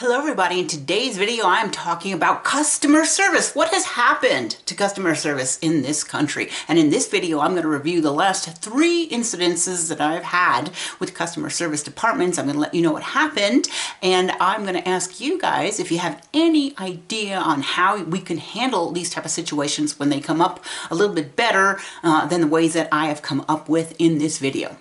Hello everybody, in today's video I'm talking about customer service. What has happened to customer service in this country? And in this video I'm going to review the last 3 incidences that I've had with customer service departments. I'm going to let you know what happened, and I'm going to ask you guys if you have any idea on how we can handle these type of situations when they come up a little bit better than the ways that I have come up with in this video.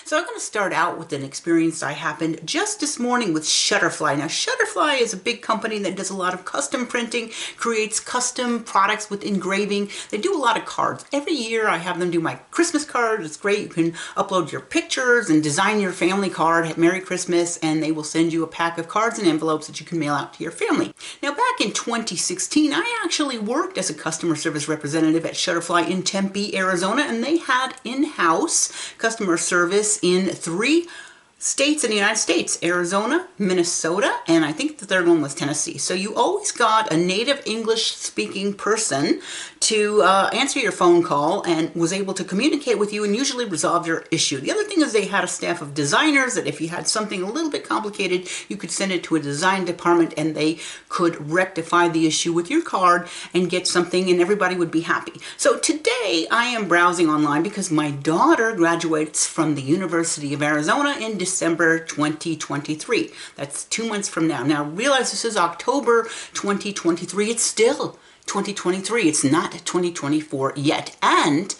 So I'm going to start out with an experience that happened just this morning with Shutterfly. Now, Shutterfly is a big company that does a lot of custom printing, creates custom products with engraving. They do a lot of cards. Every year I have them do my Christmas card. It's great. You can upload your pictures and design your family card at Merry Christmas, and they will send you a pack of cards and envelopes that you can mail out to your family. Now, back in 2016, I actually worked as a customer service representative at Shutterfly in Tempe, Arizona, and they had in-house customer service in 3 states in the United States: Arizona, Minnesota, and I think the third one was Tennessee. So you always got a native English speaking person to answer your phone call and was able to communicate with you and usually resolve your issue. The other thing is they had a staff of designers that if you had something a little bit complicated, you could send it to a design department and they could rectify the issue with your card and get something, and everybody would be happy. So today I am browsing online because my daughter graduates from the University of Arizona in December 2023. That's 2 months from now. Now realize this is October 2023. It's still 2023. It's not 2024 yet. And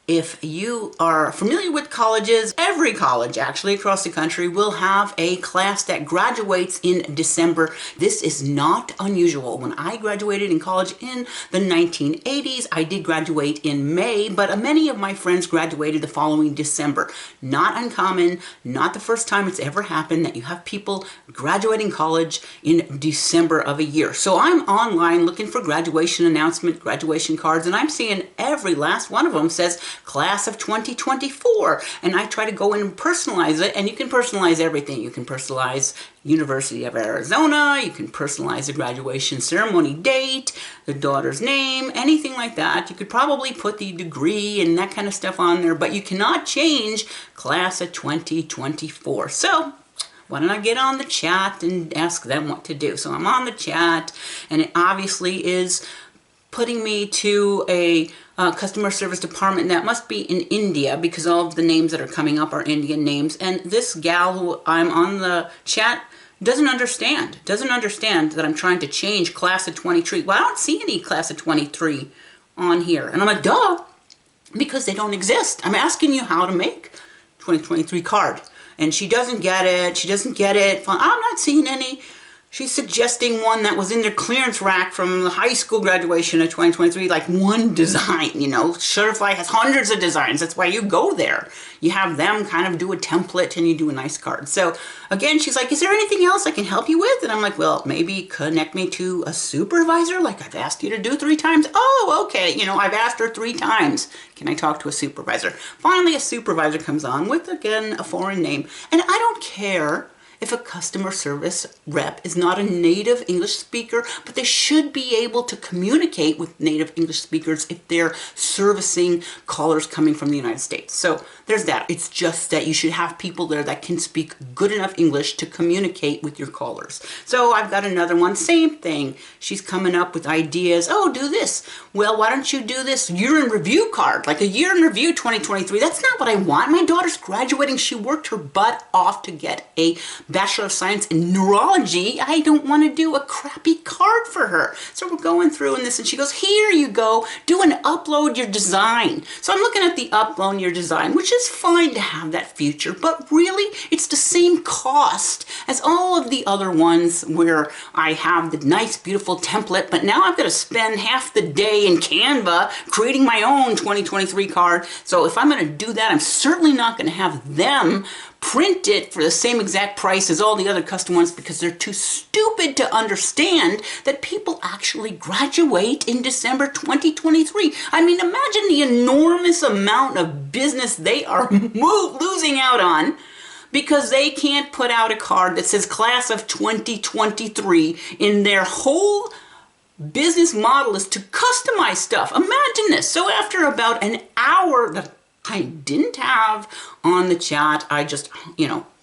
if you are familiar with colleges, every college actually across the country will have a class that graduates in December. This is not unusual. When I graduated in college in the 1980s, I did graduate in May, but many of my friends graduated the following December. Not uncommon, not the first time it's ever happened that you have people graduating college in December of a year. So I'm online looking for graduation announcement, graduation cards, and I'm seeing every last one of them says class of 2024, and I try to go in and personalize it, and you can personalize everything. You can personalize University of Arizona, you can personalize the graduation ceremony date, the daughter's name, anything like that. You could probably put the degree and that kind of stuff on there, but you cannot change class of 2024. So why don't I get on the chat and ask them what to do? So I'm on the chat, and it obviously is putting me to a customer service department that must be in India because all of the names that are coming up are Indian names. And this gal who I'm on the chat doesn't understand that I'm trying to change class of 23. Well, I don't see any class of 23 on here. And I'm like, duh, because they don't exist. I'm asking you how to make 2023 card. And she doesn't get it. She doesn't get it. I'm not seeing any. She's suggesting one that was in their clearance rack from the high school graduation of 2023, like one design, you know. Shutterfly has hundreds of designs. That's why you go there. You have them kind of do a template and you do a nice card. So again, she's like, is there anything else I can help you with? And I'm like, well, maybe connect me to a supervisor like I've asked you to do 3 times. Oh, okay. You know, I've asked her 3 times. Can I talk to a supervisor? Finally, a supervisor comes on with, again, a foreign name. And I don't care if a customer service rep is not a native English speaker, but they should be able to communicate with native English speakers if they're servicing callers coming from the United States. So there's that. It's just that you should have people there that can speak good enough English to communicate with your callers. So I've got another one, same thing. She's coming up with ideas. Oh, do this. Well, why don't you do this year in review card, like a year in review 2023. That's not what I want. My daughter's graduating. She worked her butt off to get a Bachelor of Science in Neurology. I don't want to do a crappy card for her. So we're going through in this, and she goes, here you go, do an upload your design. So I'm looking at the upload your design, which is fine to have that feature, but really it's the same cost as all of the other ones where I have the nice, beautiful template, but now I've got to spend half the day in Canva creating my own 2023 card. So if I'm going to do that, I'm certainly not going to have them print it for the same exact price as all the other custom ones because they're too stupid to understand that people actually graduate in December 2023. I mean, imagine the enormous amount of business they are losing out on because they can't put out a card that says class of 2023 in their whole business model is to customize stuff. Imagine this. So after about an hour, I didn't have on the chat. I just,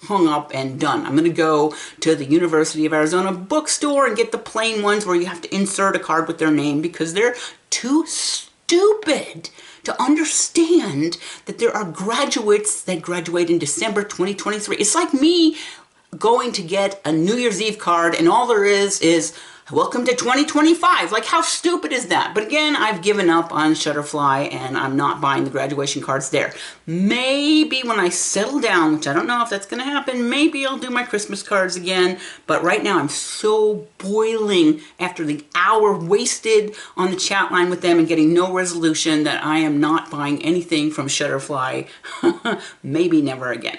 hung up and done. I'm going to go to the University of Arizona bookstore and get the plain ones where you have to insert a card with their name, because they're too stupid to understand that there are graduates that graduate in December 2023. It's like me going to get a New Year's Eve card and all there is welcome to 2025. Like, how stupid is that? But again, I've given up on Shutterfly and I'm not buying the graduation cards there. Maybe when I settle down, which I don't know if that's going to happen, maybe I'll do my Christmas cards again. But right now I'm so boiling after the hour wasted on the chat line with them and getting no resolution that I am not buying anything from Shutterfly. Maybe never again.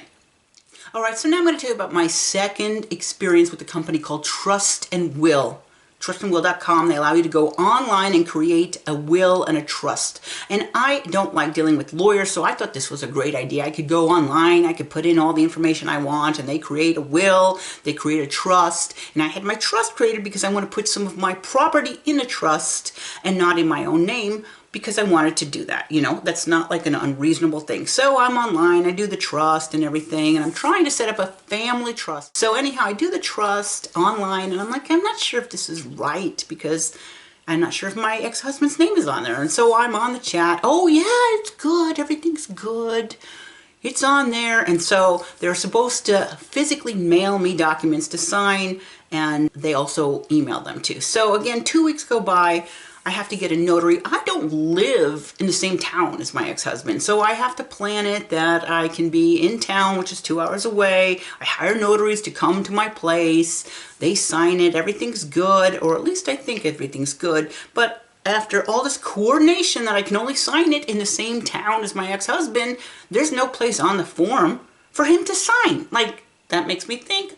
All right, so now I'm going to tell you about my second experience with a company called Trust and Will. Trustandwill.com. They allow you to go online and create a will and a trust. And I don't like dealing with lawyers, so I thought this was a great idea. I could go online, I could put in all the information I want, and they create a will, they create a trust. And I had my trust created because I want to put some of my property in a trust and not in my own name, because I wanted to do that. That's not like an unreasonable thing. So I'm online, I do the trust and everything, and I'm trying to set up a family trust. So anyhow, I do the trust online, and I'm like, I'm not sure if this is right, because I'm not sure if my ex-husband's name is on there. And so I'm on the chat. Oh yeah, it's good, everything's good. It's on there. And so they're supposed to physically mail me documents to sign, and they also email them too. So again, 2 weeks go by. I have to get a notary. I don't live in the same town as my ex-husband, so I have to plan it that I can be in town, which is 2 hours away. I hire notaries to come to my place. They sign it. Everything's good, or at least I think everything's good. But after all this coordination that I can only sign it in the same town as my ex-husband, there's no place on the form for him to sign. Like, that makes me think,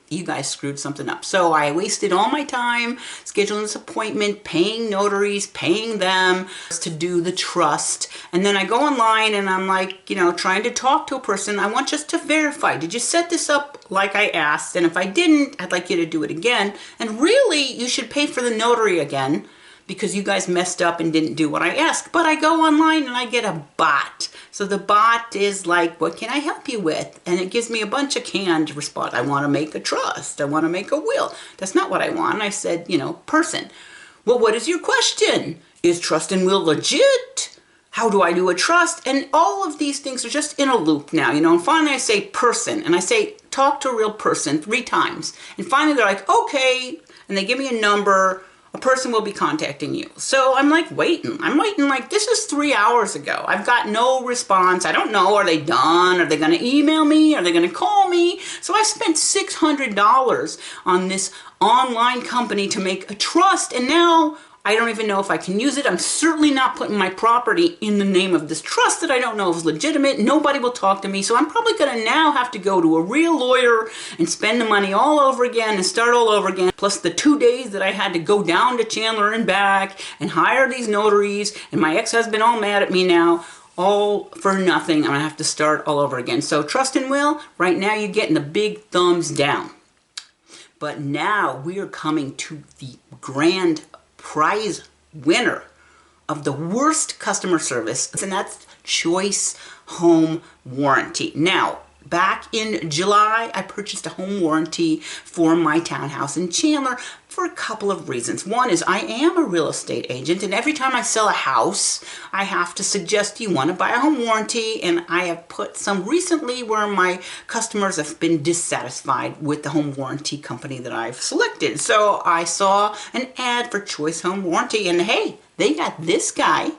you guys screwed something up. So I wasted all my time scheduling this appointment, paying notaries, paying them to do the trust. And then I go online and I'm like, trying to talk to a person. I want just to verify, did you set this up like I asked? And if I didn't, I'd like you to do it again. And really, you should pay for the notary again, because you guys messed up and didn't do what I asked. But I go online and I get a bot. So the bot is like, what can I help you with? And it gives me a bunch of canned response. I want to make a trust. I want to make a will. That's not what I want. I said, person. Well, what is your question? Is trust and will legit? How do I do a trust? And all of these things are just in a loop now, and finally I say person, and I say, talk to a real person 3 times. And finally they're like, okay. And they give me a number. A person will be contacting you. So I'm like waiting. I'm waiting like this is 3 hours ago. I've got no response. I don't know. Are they done? Are they going to email me? Are they going to call me? So I spent $600 on this online company to make a trust. And now I don't even know if I can use it. I'm certainly not putting my property in the name of this trust that I don't know is legitimate. Nobody will talk to me. So I'm probably going to now have to go to a real lawyer and spend the money all over again and start all over again. Plus the 2 days that I had to go down to Chandler and back and hire these notaries, and my ex-husband all mad at me now. All for nothing. I'm going to have to start all over again. So Trust and Will, right now you're getting the big thumbs down. But now we are coming to the grand prize winner of the worst customer service, and that's Choice Home Warranty. Now, back in July, I purchased a home warranty for my townhouse in Chandler for a couple of reasons. One is I am a real estate agent, and every time I sell a house, I have to suggest you want to buy a home warranty, and I have put some recently where my customers have been dissatisfied with the home warranty company that I've selected. So I saw an ad for Choice Home Warranty, and hey, they got this guy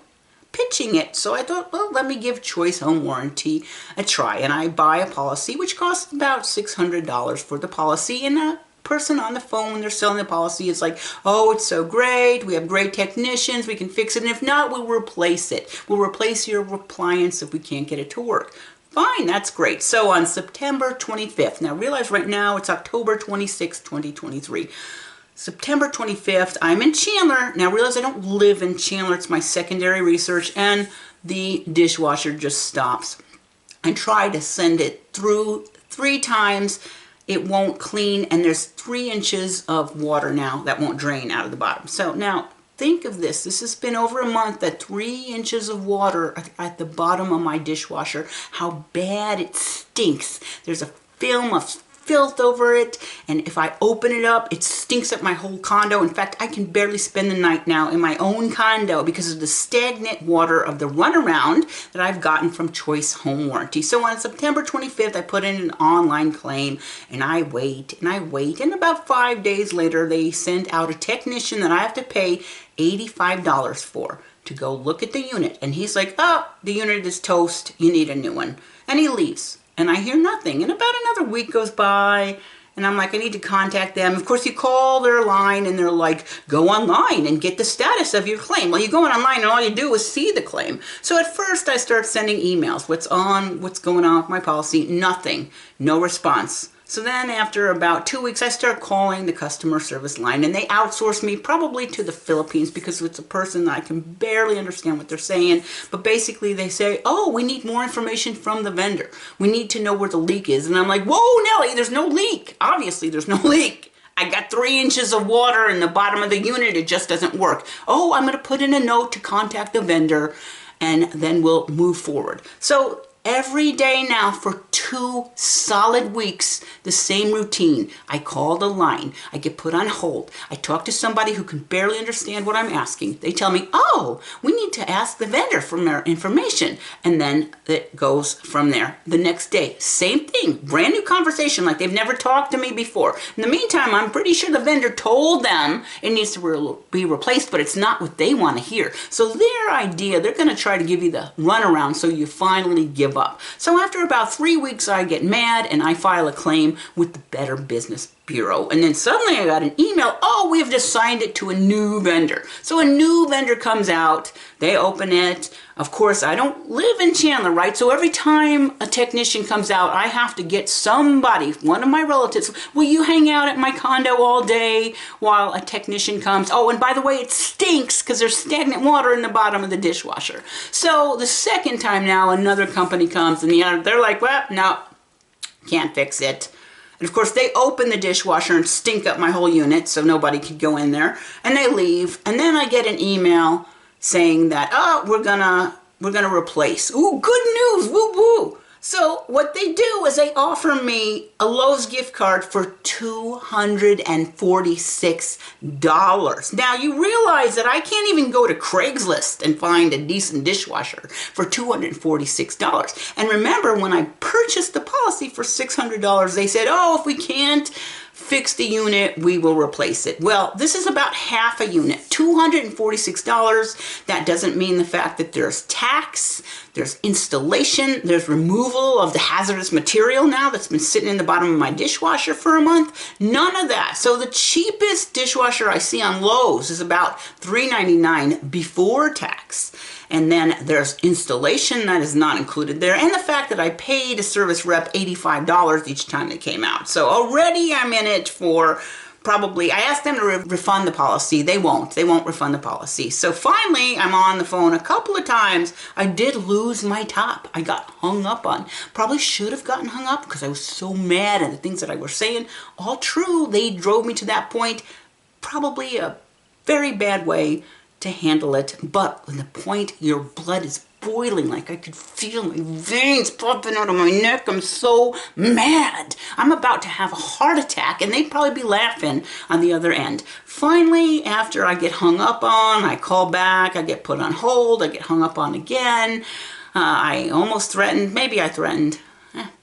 pitching it. So I thought, well, let me give Choice Home Warranty a try. And I buy a policy, which costs about $600 for the policy. And a person on the phone when they're selling the policy is like, oh, it's so great. We have great technicians. We can fix it. And if not, we'll replace it. We'll replace your appliance if we can't get it to work. Fine, that's great. So on September 25th, now realize right now it's October 26th, 2023. September 25th, I'm in Chandler. Now realize I don't live in Chandler. It's my secondary research, and the dishwasher just stops. I try to send it through 3 times. It won't clean, and there's 3 inches of water now that won't drain out of the bottom. So now think of this. This has been over a month, that 3 inches of water at the bottom of my dishwasher, how bad it stinks. There's a film of filth over it, and if I open it up, it stinks up my whole condo. In fact, I can barely spend the night now in my own condo because of the stagnant water of the runaround that I've gotten from Choice Home Warranty. So on September 25th, I put in an online claim, and I wait, and about 5 days later, they send out a technician that I have to pay $85 for to go look at the unit. And he's like, oh, the unit is toast, you need a new one. And he leaves. And I hear nothing. And about another week goes by, and I'm like, I need to contact them. Of course, you call their line, and they're like, go online and get the status of your claim. Well, you go online, and all you do is see the claim. So at first, I start sending emails. What's going on with my policy? Nothing. No response. So then after about 2 weeks, I start calling the customer service line, and they outsource me probably to the Philippines because it's a person that I can barely understand what they're saying. But basically they say, oh, we need more information from the vendor. We need to know where the leak is. And I'm like, whoa, Nellie, there's no leak. Obviously there's no leak. I got 3 inches of water in the bottom of the unit. It just doesn't work. Oh, I'm going to put in a note to contact the vendor, and then we'll move forward. So every day now for 2 solid weeks, the same routine. I call the line. I get put on hold. I talk to somebody who can barely understand what I'm asking. They tell me, oh, we need to ask the vendor for more information. And then it goes from there. The next day, same thing. Brand new conversation like they've never talked to me before. In the meantime, I'm pretty sure the vendor told them it needs to be replaced, but it's not what they want to hear. So their idea, they're going to try to give you the runaround so you finally give up. So after about 3 weeks, I get mad and I file a claim with the Better Business Bureau. And then suddenly I got an email, oh, we have assigned it to a new vendor. So a new vendor comes out, they open it. Of course, I don't live in Chandler, right? So every time a technician comes out, I have to get somebody, one of my relatives, will you hang out at my condo all day while a technician comes? Oh, and by the way, it stinks because there's stagnant water in the bottom of the dishwasher. So the second time now, another company comes and they're like, well, no, can't fix it. And of course, they open the dishwasher and stink up my whole unit so nobody could go in there. And they leave. And then I get an email saying that, oh, we're gonna replace. Ooh, good news, woo woo. So what they do is they offer me a Lowe's gift card for $246. Now you realize that I can't even go to Craigslist and find a decent dishwasher for $246. And remember, when I purchased the policy for $600, they said, oh, if we can't fix the unit, we will replace it. Well, this is about half a unit, $246. That doesn't mean the fact that there's tax, there's installation, there's removal of the hazardous material now that's been sitting in the bottom of my dishwasher for a month. None of that. So the cheapest dishwasher I see on Lowe's is about $3.99 before tax. And then there's installation that is not included there. And the fact that I paid a service rep $85 each time they came out. So already I'm in it for probably, I asked them to refund the policy. They won't refund the policy. So finally, I'm on the phone a couple of times. I did lose my top. I got hung up on. Probably should have gotten hung up because I was so mad at the things that I was saying. All true. They drove me to that point. Probably a very bad way to handle it, but at the point your blood is boiling, like I could feel my veins popping out of my neck. I'm so mad. I'm about to have a heart attack, and they'd probably be laughing on the other end. Finally, after I get hung up on, I call back, I get put on hold, I get hung up on again. I almost threatened, maybe I threatened.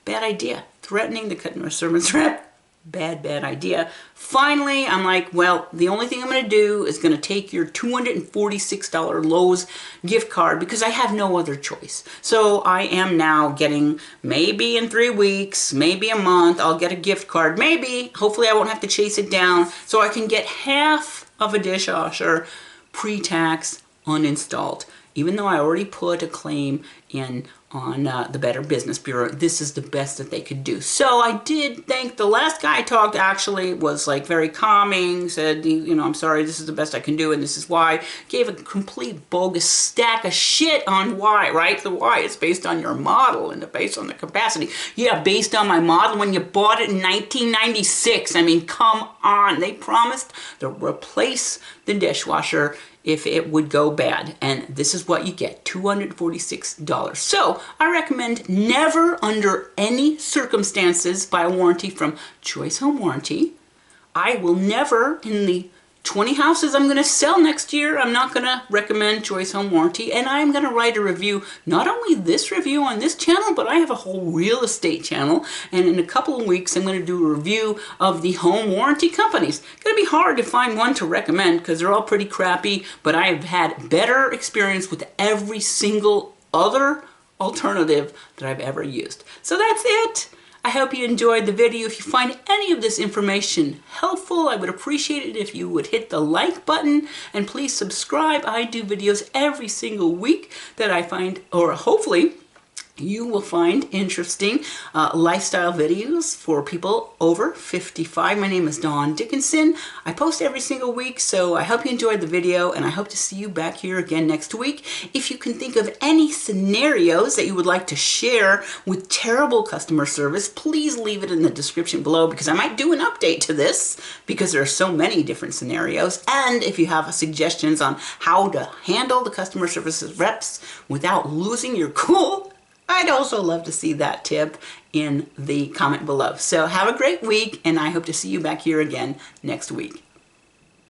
Bad idea. Threatening the customer service rep. Bad idea. Finally, I'm like, well, the only thing I'm going to do is going to take your $246 Lowe's gift card because I have no other choice. So I am now getting, maybe in 3 weeks, maybe a month, I'll get a gift card. Maybe, hopefully I won't have to chase it down, so I can get half of a dishwasher pre-tax uninstalled. Even though I already put a claim in on the Better Business Bureau, this is the best that they could do. So I did thank the last guy I talked, actually was like very calming, said, you know, I'm sorry, this is the best I can do and this is why. Gave a complete bogus stack of shit on why, right? The why is based on your model and based on the capacity. Yeah, based on my model when you bought it in 1996. I mean, come on. They promised to replace the dishwasher if it would go bad. And this is what you get, $246. So I recommend never under any circumstances buy a warranty from Choice Home Warranty. I will never, in the 20 houses I'm going to sell next year, I'm not going to recommend Choice Home Warranty, and I'm going to write a review, not only this review on this channel, but I have a whole real estate channel, and in a couple of weeks I'm going to do a review of the home warranty companies. It's going to be hard to find one to recommend because they're all pretty crappy, but I have had better experience with every single other alternative that I've ever used. So that's it. I hope you enjoyed the video. If you find any of this information helpful, I would appreciate it if you would hit the like button, and please subscribe. I do videos every single week that I find, or hopefully you will find, interesting lifestyle videos for people over 55. My name is Dawn Dickinson. I post every single week, so I hope you enjoyed the video, and I hope to see you back here again next week. If you can think of any scenarios that you would like to share with terrible customer service, please leave it in the description below, because I might do an update to this, because there are so many different scenarios. And if you have suggestions on how to handle the customer services reps without losing your cool, I'd also love to see that tip in the comment below. So have a great week, and I hope to see you back here again next week.